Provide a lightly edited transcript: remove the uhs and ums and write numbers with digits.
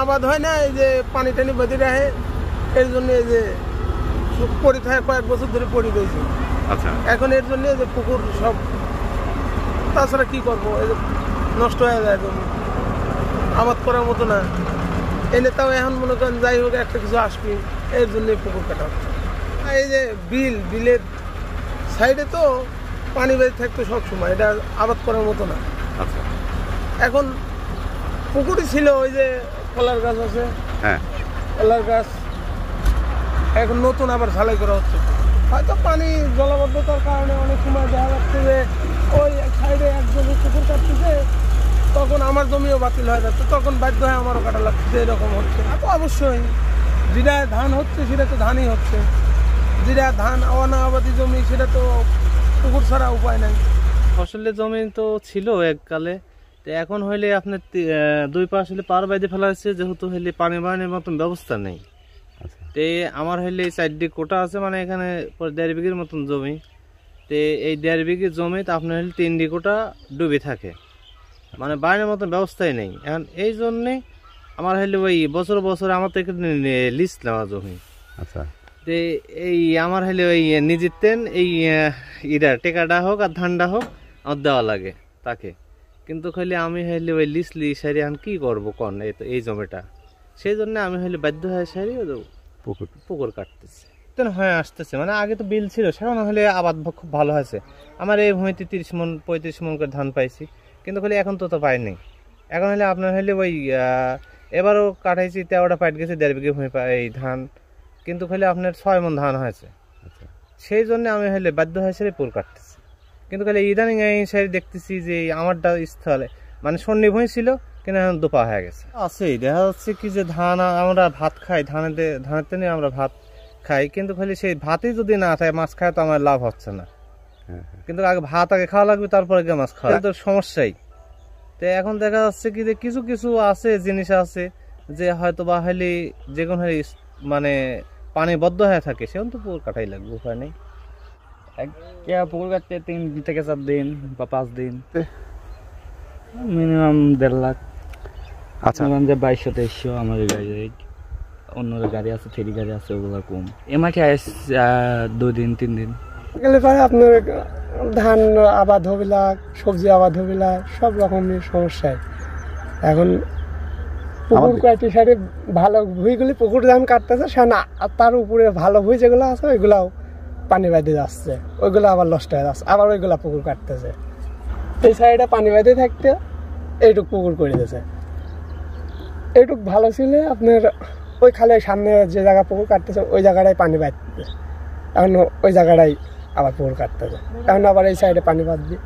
আবাদ হয় না, এই যে পানি টানি বেঁধে রাখে, এর জন্য এই যে পড়ে থাকে, কয়েক বছর ধরে পড়ে রয়েছে। আচ্ছা, এখন এর জন্য যে পুকুর সব, তাছাড়া কি করবো, এই যে নষ্ট হয়ে যায়, একদম আবাদ করার মতো না। এনে তাও এখন মনে করেন যাই হোক একটা কিছু আসবে, এর জন্যই পুকুর কাটা হচ্ছে। এই যে বিলের সাইডে তো পানি বেঁধে থাকতো সবসময়, এটা আবাদ করার মতো না। আচ্ছা, এখন পুকুরই ছিল, ওই যে কলার গাছ আছে, হ্যাঁ, কলার গাছ এখন নতুন আবার ঝালাই করা হচ্ছে। হয়তো পানি জলাবদ্ধতার কারণে অনেক সময় দেখা যাচ্ছে যে ওই সাইডে এক জমি পুকুর কাটতেছে, তখন আমার জমিও বাতিল হয়ে যাচ্ছে, তখন বাধ্য হয়ে আমারও কাটা লাগছে, এরকম হচ্ছে। তো অবশ্যই যেটা ধান হচ্ছে সেটা তো ধানই হচ্ছে, যেটা ধান অনাবাদি জমি সেটা তো পুকুর ছাড়া উপায় নাই। ফসলের জমি তো ছিল এককালে, তো এখন হইলে আপনার দুই পাশ হইলে পার বাইতে ফেলা হয়েছে, যেহেতু হইলে পানি বাড়ানোর মতন ব্যবস্থা নেই। তে আমার হইলে 4 কোটা আছে, মানে এখানে 1.5 বিঘের মতন জমি। তে এই 1.5 বিঘের জমিতে আপনার হইলে 3 কোটা ডুবে থাকে, মানে বাড়ানোর মতন ব্যবস্থাই নেই। এখন এই জন্যে আমার হইলে ওই বছর বছর আমার তো এখানে লিস্ট নেওয়া জমি। আচ্ছা, তে এই আমার হইলে ওই নিজের তেন এই ইরা টেকাটা হোক আর ধানটা হোক আমার দেওয়া লাগে তাকে, কিন্তু খালি আমি হইলে ওই লিস্ট সারি এখন কি করবো কন, এই জমিটা, সেই জন্য আমি হইলে বাধ্য হয়ে সারি পুকুর কাটতেছি। হয়ে আসতেছে, মানে আগে তো বিল ছিল, সেখানে হলে আবাদ খুব ভালো হয়েছে। আমার এই ভূমিতে 30 মন 35 মন করে ধান পাইছি, কিন্তু খালি এখন তো পাইনি। এখন হলে আপনার হলে ওই এবারও কাটাইছি 13টা পাইট গেছে 1.5 বিঘে ভূমি এই ধান, কিন্তু খালি আপনার 6 মন ধান হয়েছে। সেই জন্য আমি হলে বাধ্য হয়েছে পুকুর কাটতেছি। কিন্তু খালি ইদানিং এই সাইড দেখতেছি যে আমারটা স্থলে মানে সন্নি ভূমি ছিল, কিন্তু এখন দোপা হয়ে গেছে। আছে দেখা যাচ্ছে কি যে ধান আমরা ভাত খাই, ধানের তেনে আমরা ভাত খাই, কিন্তু খালি সেই ভাতই যদি না থাকে, মাছ খায় তো আমার লাভ হচ্ছে না। কিন্তু আগে ভাত আগে খাওয়া লাগবে, তারপরে গিয়ে মাছ খাওয়া, তো সমস্যাই। তো এখন দেখা যাচ্ছে কি যে কিছু কিছু আছে জিনিস আছে যে হয়তো বা হলে যে কোনো মানে পানি বদ্ধ হয়ে থাকে, সেখানে তো পুকুর কাটাই লাগবে, উপায় নেই। পুকুর কাটতে 3 থেকে 4 দিন বা 5 দিন, মিনিমাম 1.5 লাখ। আচ্ছা, 2200-2300 আমার গাড়ি, অন্যর গাড়ি আছে, ফেরি গাড়ি আছে, ওগুলো কম। এমাকে 2 দিন 3 দিন গেলে পরে আপনার ধান আবাদ হবিলা, সবজি আবাদ হবিলা, সব রকমের সমস্যায়। এখন পুকুর কয়েকটি সাইডে ভালো ভুঁইগুলি পুকুর ধান কাটতেছে সে না, আর তার উপরে ভালো ভুঁই যেগুলো আছে ওইগুলাও পানি বেঁধে যাচ্ছে, ওইগুলো আবার নষ্ট হয়ে যাচ্ছে, আবার ওইগুলা পুকুর কাটতেছে। এই সাইডে পানি বেঁধে থাকতে এইটুক পুকুর করে দিয়েছে। এইটুক ভালো ছিল আপনার ওই খালের সামনে যে জায়গা পুকুর কাটতেছে ওই জায়গাটাই পানি বাঁধতেছে, এখন ওই জায়গাটাই আবার পুকুর কাটতেছে, এখন আবার এই সাইডে পানি বাঁধবি।